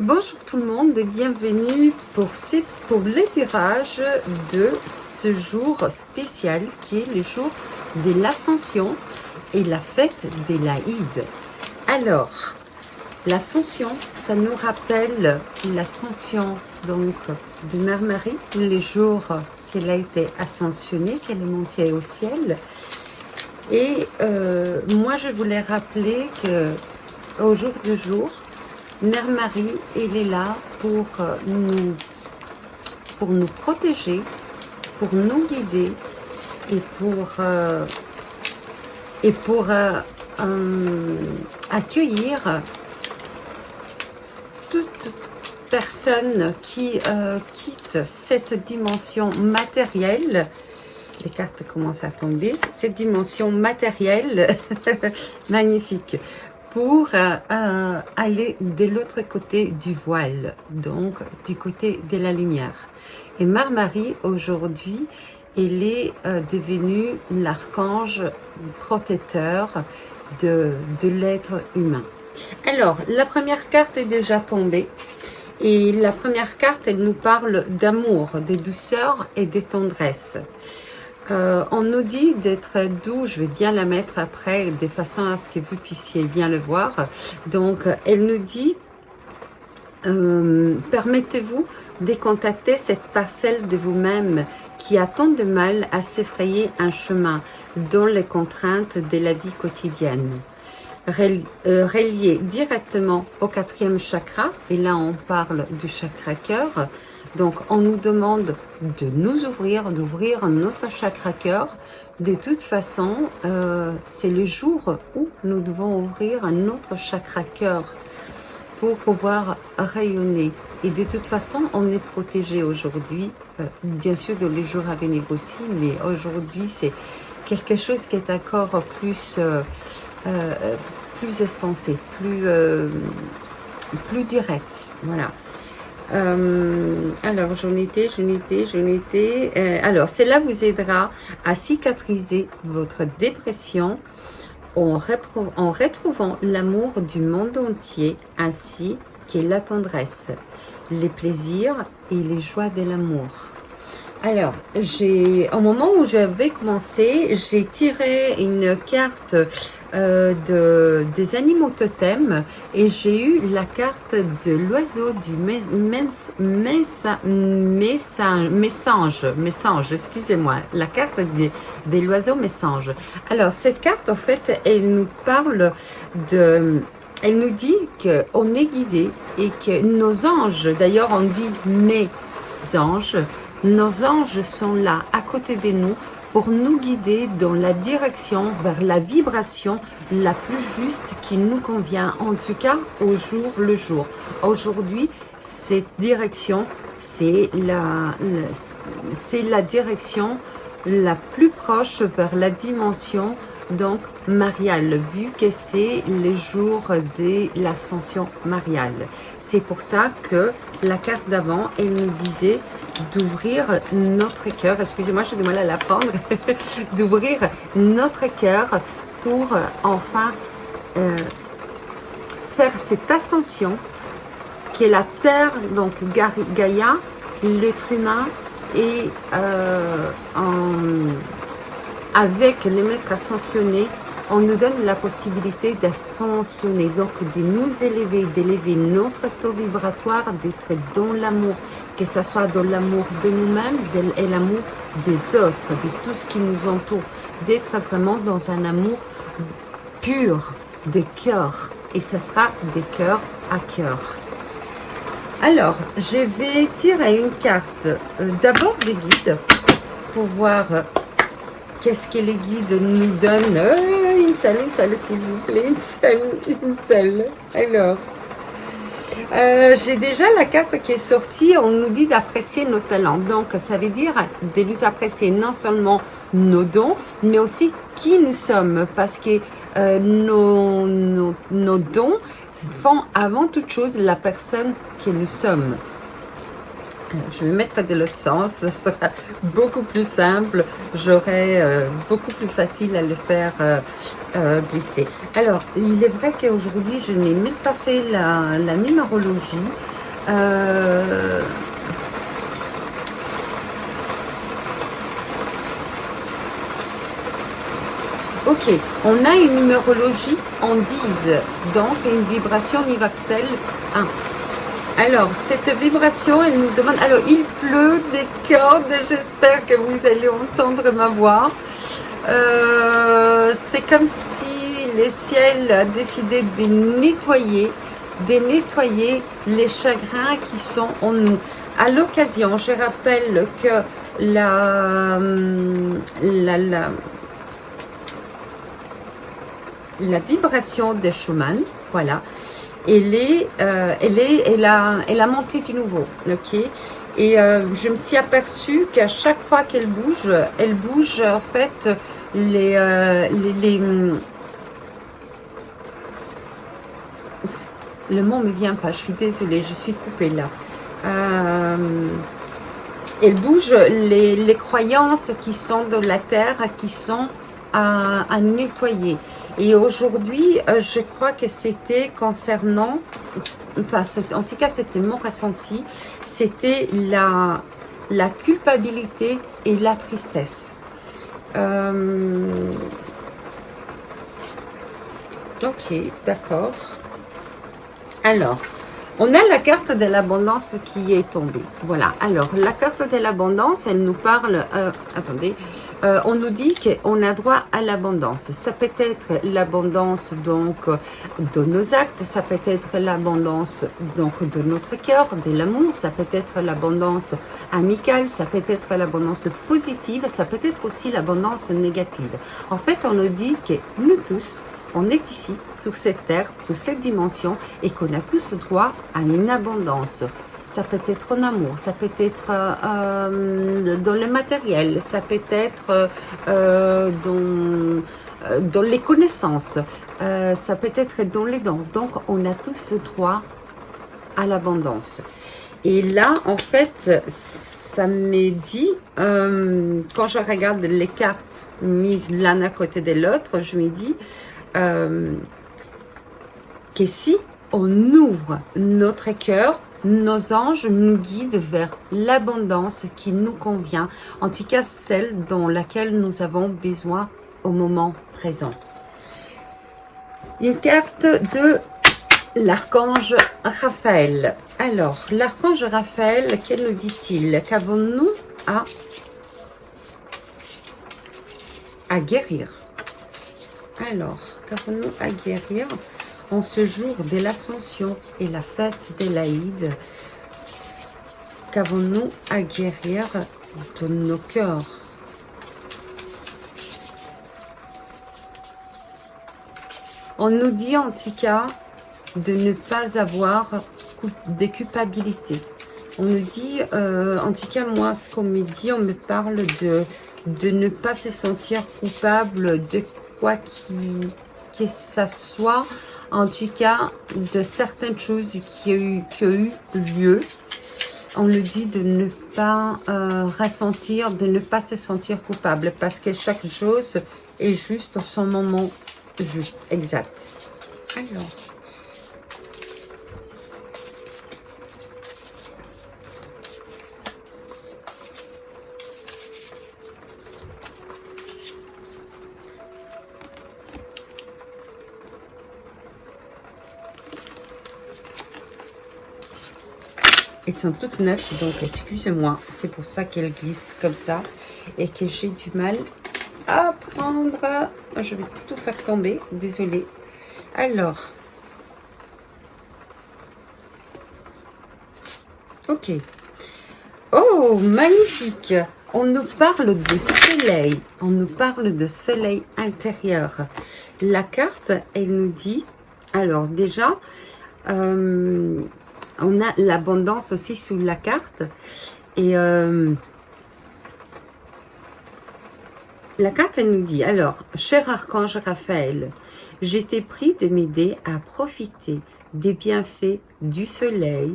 Bonjour tout le monde et bienvenue pour le tirage de ce jour spécial qui est le jour de l'Ascension et la fête de l'Aïd. Alors, l'Ascension, ça nous rappelle l'Ascension donc de Mère Marie, le jour qu'elle a été ascensionnée, qu'elle est montée au ciel. Et moi, je voulais rappeler que au jour du jour, Mère Marie, elle est là pour nous protéger, pour nous guider et pour accueillir toute personne qui quitte cette dimension matérielle. Les cartes commencent à tomber. Cette dimension matérielle, magnifique, pour aller de l'autre côté du voile, donc du côté de la lumière. Et Mère Marie, aujourd'hui, elle est devenue l'archange protecteur de l'être humain. Alors, la première carte est déjà tombée. Et la première carte, elle nous parle d'amour, de douceur et de tendresse. On nous dit d'être doux, je vais bien la mettre après de façon à ce que vous puissiez bien le voir. Donc, elle nous dit, permettez-vous de contacter cette parcelle de vous-même qui a tant de mal à s'effrayer un chemin dans les contraintes de la vie quotidienne. Relié directement au 4e chakra, et là on parle du chakra cœur. Donc, on nous demande de nous ouvrir, d'ouvrir notre chakra cœur. De toute façon, c'est le jour où nous devons ouvrir notre chakra cœur pour pouvoir rayonner. Et de toute façon, on est protégé aujourd'hui, bien sûr dans les jours à venir aussi, mais aujourd'hui, c'est quelque chose qui est encore plus expansé, plus direct. Voilà. Alors, j'en étais. Alors, cela vous aidera à cicatriser votre dépression en retrouvant l'amour du monde entier, ainsi que la tendresse, les plaisirs et les joies de l'amour. Alors, au moment où j'avais commencé, j'ai tiré une carte des animaux totems et j'ai eu la carte de l'oiseau du messange, excusez-moi, la carte de l'oiseau messange. Alors, cette carte, en fait, elle nous parle elle nous dit qu'on est guidé et que nos anges, d'ailleurs on dit mes anges, nos anges sont là à côté de nous pour nous guider dans la direction vers la vibration la plus juste qui nous convient, en tout cas au jour le jour. Aujourd'hui, cette direction, c'est la direction la plus proche vers la dimension donc mariale, vu que c'est le jour de l'ascension mariale. C'est pour ça que la carte d'avant, elle nous disait d'ouvrir notre cœur, excusez-moi, j'ai du mal à la prendre, d'ouvrir notre cœur pour enfin faire cette ascension qui est la Terre, donc Gaïa, l'être humain, et avec les maîtres ascensionnés, on nous donne la possibilité d'ascensionner, donc de nous élever, d'élever notre taux vibratoire, d'être dans l'amour, que ce soit dans l'amour de nous-mêmes et l'amour des autres, de tout ce qui nous entoure, d'être vraiment dans un amour pur, de cœur, et ce sera de cœur à cœur. Alors, je vais tirer une carte, d'abord des guides, pour voir qu'est-ce que les guides nous donnent. Une seule, s'il vous plaît, une seule. Alors, j'ai déjà la carte qui est sortie. On nous dit d'apprécier nos talents. Donc, ça veut dire de nous apprécier non seulement nos dons, mais aussi qui nous sommes. Parce que nos dons font avant toute chose la personne que nous sommes. Alors, je vais mettre de l'autre sens, ça sera beaucoup plus simple, j'aurai beaucoup plus facile à le faire glisser. Alors, il est vrai qu'aujourd'hui, je n'ai même pas fait la numérologie. Ok, on a une numérologie en 10, donc une vibration universelle 1. Alors, cette vibration, elle nous demande... Alors, il pleut des cordes, j'espère que vous allez entendre ma voix. C'est comme si le ciel a décidé de nettoyer les chagrins qui sont en nous. À l'occasion, je rappelle que la vibration de Schumann, voilà, elle a monté du nouveau, ok. Et je me suis aperçue qu'à chaque fois qu'elle bouge en fait le mot me vient pas, je suis désolée, je suis coupée là. Elle bouge les croyances qui sont de la terre, qui sont à nettoyer. Et aujourd'hui, je crois que c'était concernant, enfin, en tout cas, c'était mon ressenti, c'était la culpabilité et la tristesse. Ok, d'accord. Alors, on a la carte de l'abondance qui est tombée. Voilà. Alors, la carte de l'abondance, elle nous parle... attendez. On nous dit qu'on a droit à l'abondance. Ça peut être l'abondance donc de nos actes, ça peut être l'abondance donc de notre cœur, de l'amour, ça peut être l'abondance amicale, ça peut être l'abondance positive, ça peut être aussi l'abondance négative. En fait, on nous dit que nous tous, on est ici, sur cette terre, sur cette dimension, et qu'on a tous droit à une abondance. Ça peut être en amour, ça peut être dans le matériel, ça peut être dans les connaissances, ça peut être dans les dons. Donc, on a tous droit à l'abondance. Et là, en fait, ça m'est dit, quand je regarde les cartes mises l'un à côté de l'autre, je me dis que si on ouvre notre cœur, nos anges nous guident vers l'abondance qui nous convient, en tout cas celle dans laquelle nous avons besoin au moment présent. Une carte de l'archange Raphaël. Alors, l'archange Raphaël, qu'elle nous dit-il? Qu'avons-nous à guérir? Alors, qu'avons-nous à guérir en ce jour de l'Ascension et la fête de l'Aïd? Qu'avons-nous à guérir de nos cœurs? On nous dit en tout cas de ne pas avoir de culpabilité. On nous dit, en tout cas moi, ce qu'on me dit, on me parle de ne pas se sentir coupable de quoi que ça soit, en tout cas de certaines choses qui ont eu lieu. On nous dit de ne pas ressentir, de ne pas se sentir coupable, parce que chaque chose est juste en son moment juste, exact. Alors, elles sont toutes neuves, donc excusez-moi, c'est pour ça qu'elles glissent comme ça et que j'ai du mal à prendre. Je vais tout faire tomber, désolée. Alors, ok. Oh, magnifique! On nous parle de soleil, on nous parle de soleil intérieur. La carte, elle nous dit, alors déjà, on a l'abondance aussi sous la carte. Et la carte, elle nous dit, alors, cher archange Raphaël, j'étais pris de m'aider à profiter des bienfaits du soleil,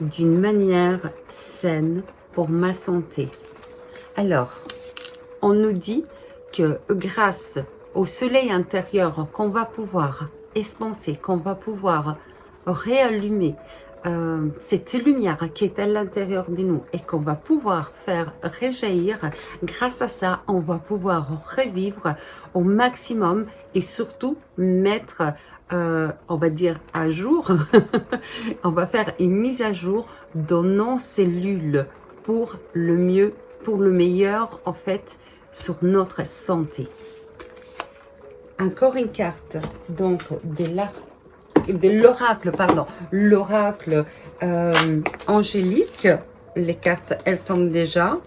d'une manière saine pour ma santé. Alors, on nous dit que grâce au soleil intérieur qu'on va pouvoir expanser, qu'on va pouvoir réallumer cette lumière qui est à l'intérieur de nous et qu'on va pouvoir faire rejaillir, grâce à ça, on va pouvoir revivre au maximum et surtout mettre, on va dire, à jour, on va faire une mise à jour dans nos cellules pour le mieux, pour le meilleur, en fait, sur notre santé. Encore une carte, donc, de l'oracle, pardon, l'oracle angélique. Les cartes, elles tombent déjà.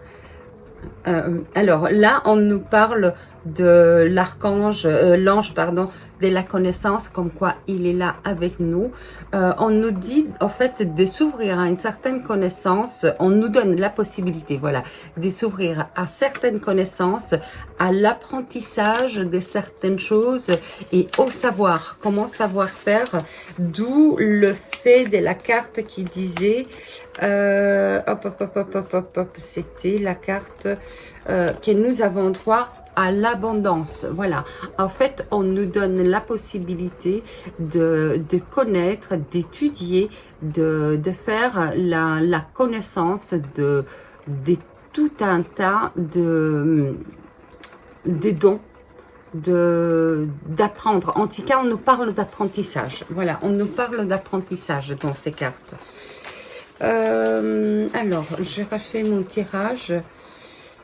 Alors là, on nous parle de l'archange, l'ange, pardon, de la connaissance, comme quoi il est là avec nous. On nous dit, en fait, de s'ouvrir à une certaine connaissance. On nous donne la possibilité, voilà, de s'ouvrir à certaines connaissances, à l'apprentissage de certaines choses et au savoir, comment savoir faire. D'où le fait de la carte qui disait, c'était la carte que nous avons droit à l'abondance. Voilà, en fait, on nous donne la possibilité de connaître, d'étudier, de faire la connaissance de tout un tas de dons, d'apprendre. En tout cas, on nous parle d'apprentissage. Voilà, on nous parle d'apprentissage dans ces cartes. Alors, je refais mon tirage.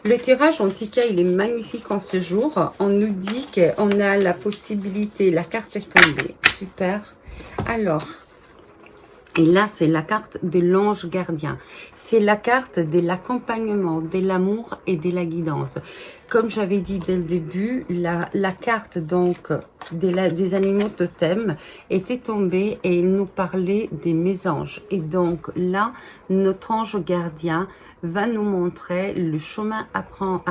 Le tirage, en tout cas, il est magnifique en ce jour. On nous dit qu'on a la possibilité, la carte est tombée. Super. Alors, et là, c'est la carte de l'ange gardien. C'est la carte de l'accompagnement, de l'amour et de la guidance. Comme j'avais dit dès le début, la carte donc des animaux totems était tombée et il nous parlait des mésanges. Et donc là, notre ange gardien va nous montrer le chemin à prendre,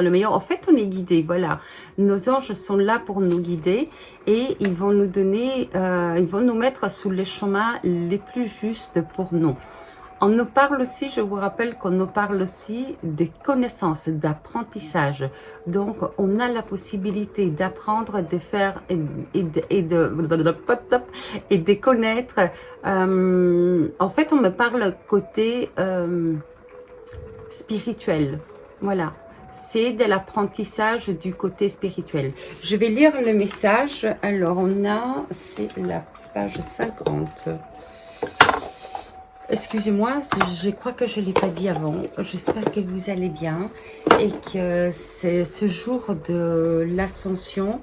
le meilleur. En fait, on est guidé, voilà. Nos anges sont là pour nous guider et ils vont nous donner, ils vont nous mettre sous les chemins les plus justes pour nous. On nous parle aussi, je vous rappelle qu'on nous parle aussi des connaissances, d'apprentissage. Donc, on a la possibilité d'apprendre, de faire et de connaître. En fait, on me parle côté spirituel. Voilà. C'est de l'apprentissage du côté spirituel. Je vais lire le message. Alors, on a, c'est la page 50. Excusez-moi, je crois que je ne l'ai pas dit avant. J'espère que vous allez bien et que c'est ce jour de l'ascension.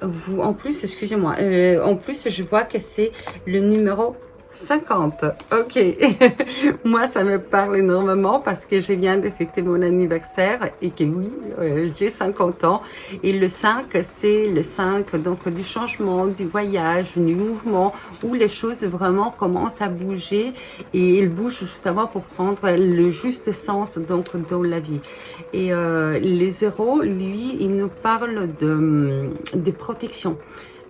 Vous, en plus, excusez-moi, en plus, je vois que c'est le numéro 50. Ok. Moi, ça me parle énormément parce que je viens de fêter mon anniversaire et que oui, j'ai 50 ans. Et le 5, c'est le 5 donc du changement, du voyage, du mouvement où les choses vraiment commencent à bouger et elles bougent justement pour prendre le juste sens donc dans la vie. Et les zéros, lui, il nous parle de protection.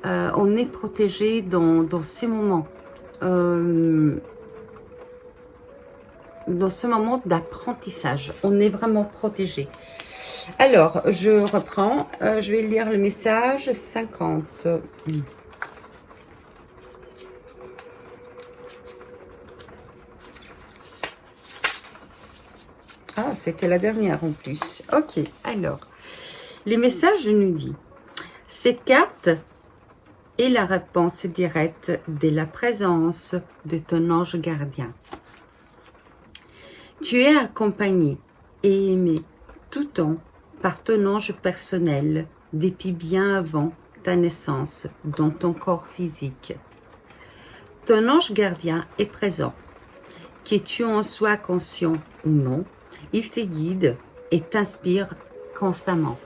On est protégé dans ces moments. Dans ce moment d'apprentissage, on est vraiment protégé. Alors, je reprends, je vais lire le message 50. Ah, c'était la dernière en plus. Ok, alors, les messages nous disent, cette carte est la réponse directe de la présence de ton ange gardien. Tu es accompagné et aimé tout temps par ton ange personnel depuis bien avant ta naissance dans ton corps physique. Ton ange gardien est présent. Que tu en sois conscient ou non, il te guide et t'inspire constamment.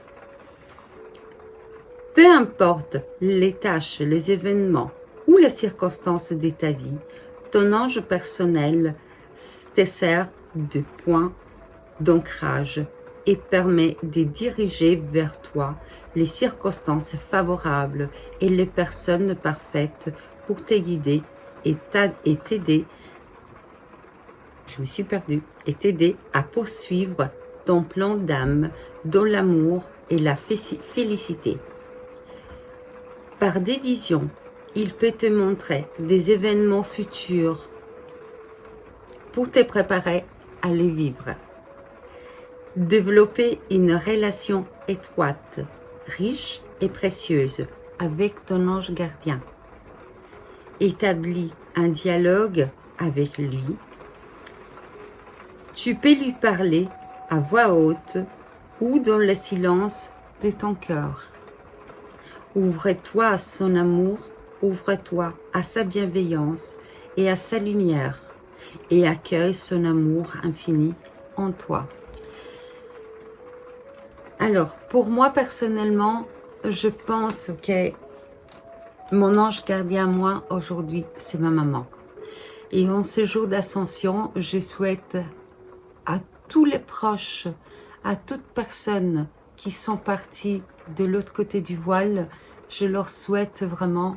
Peu importe les tâches, les événements ou les circonstances de ta vie, ton ange personnel te sert de point d'ancrage et permet de diriger vers toi les circonstances favorables et les personnes parfaites pour te guider et t'aider je me suis perdue, et t'aider à poursuivre ton plan d'âme dans l'amour et la félicité. Par des visions, il peut te montrer des événements futurs pour te préparer à les vivre. Développer une relation étroite, riche et précieuse avec ton ange gardien. Établis un dialogue avec lui. Tu peux lui parler à voix haute ou dans le silence de ton cœur. Ouvre-toi à son amour, ouvre-toi à sa bienveillance et à sa lumière, et accueille son amour infini en toi. Alors, pour moi personnellement, je pense que mon ange gardien, moi, aujourd'hui, c'est ma maman. Et en ce jour d'ascension, je souhaite à tous les proches, à toute personne qui sont partis de l'autre côté du voile, je leur souhaite vraiment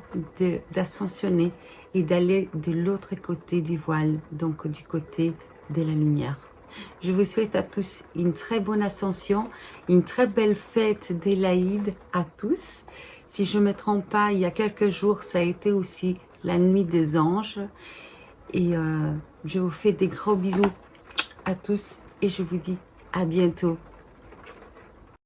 d'ascensionner et d'aller de l'autre côté du voile, donc du côté de la lumière. Je vous souhaite à tous une très bonne ascension, une très belle fête de l'Aïd à tous. Si je ne me trompe pas, il y a quelques jours, ça a été aussi la nuit des anges. Et je vous fais des gros bisous à tous et je vous dis à bientôt.